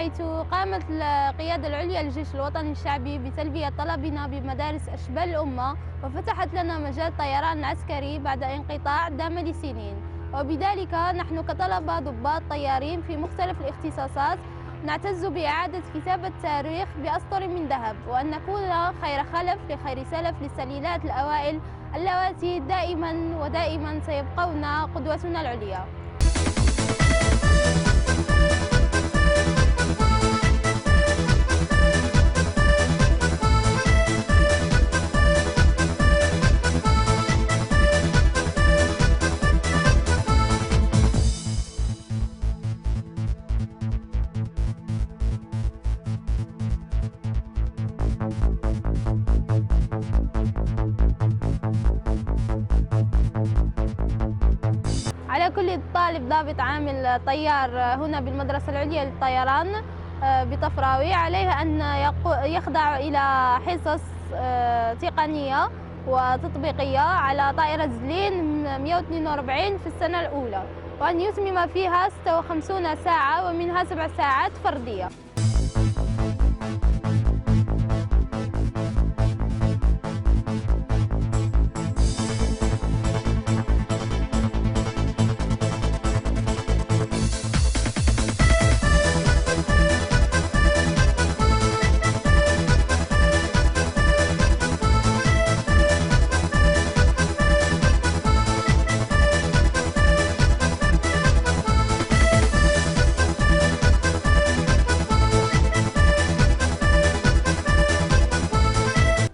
حيث قامت القيادة العليا للجيش الوطني الشعبي بتلبية طلبنا بمدارس أشبال الأمة، وفتحت لنا مجال الطيران العسكري بعد انقطاع دام لسنين. وبذلك نحن كطلبة ضباط طيارين في مختلف الاختصاصات نعتز بإعادة كتابة التاريخ بأسطر من ذهب، وأن نكون خير خلف لخير سلف للسليلات الأوائل اللواتي دائما سيبقون قدوتنا العليا. على كل طالب ضابط عامل طيار هنا بالمدرسة العليا للطيران بطفراوي عليه أن يخضع إلى حصص تقنية وتطبيقية على طائرة زلين 142 في السنة الأولى، وأن يتمم فيها 56 ساعة ومنها 7 ساعات فردية.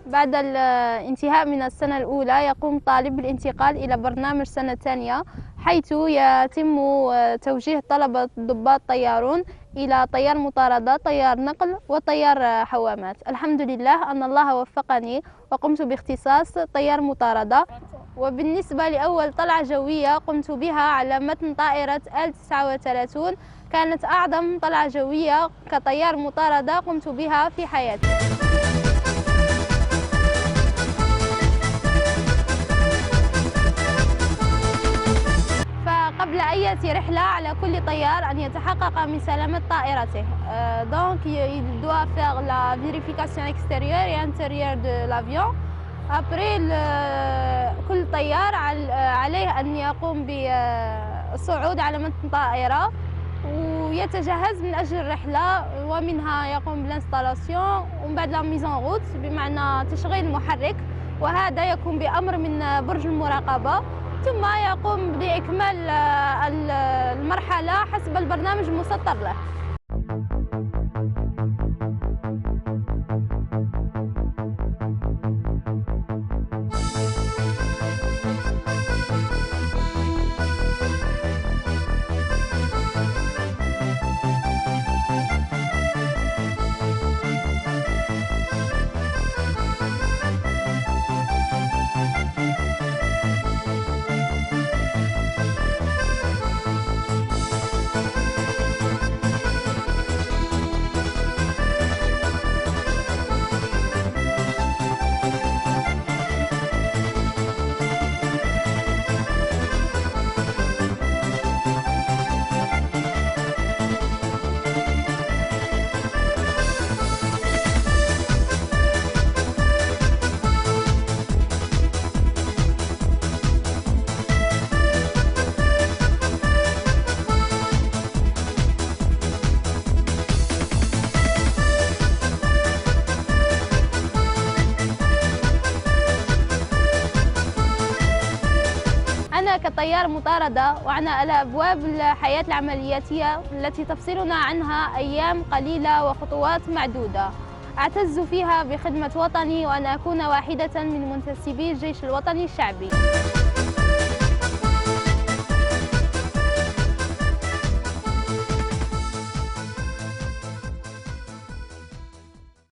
بعد الانتهاء من السنة الأولى يقوم الطالب بالانتقال إلى برنامج سنة ثانية، حيث يتم توجيه طلبة ضباط طيارون إلى طيار مطاردة، طيار نقل، وطيار حوامات. الحمد لله أن الله وفقني وقمت باختصاص طيار مطاردة. وبالنسبة لأول طلعة جوية قمت بها على متن طائرة ال-39، كانت أعظم طلعة جوية كطيار مطاردة قمت بها في حياتي. قبل أي رحلة على كل طيار أن يتحقق من سلامة طائرته. Donc il doit faire la vérification extérieure et intérieure de l'avion. Après كل طيار عليه أن يقوم بالصعود على متن طائرة ويتجهز من أجل الرحلة، ومنها يقوم بالانستالاسيون ومن بعد لا ميزون روت بمعنى تشغيل المحرك، وهذا يكون بأمر من برج المراقبة، ثم يقوم بإكمال المرحلة حسب البرنامج المسطر له. أنا كطيار مطاردة وأنا على أبواب الحياة العملياتية التي تفصلنا عنها أيام قليلة وخطوات معدودة، أعتز فيها بخدمة وطني وأن أكون واحدة من منتسبي الجيش الوطني الشعبي.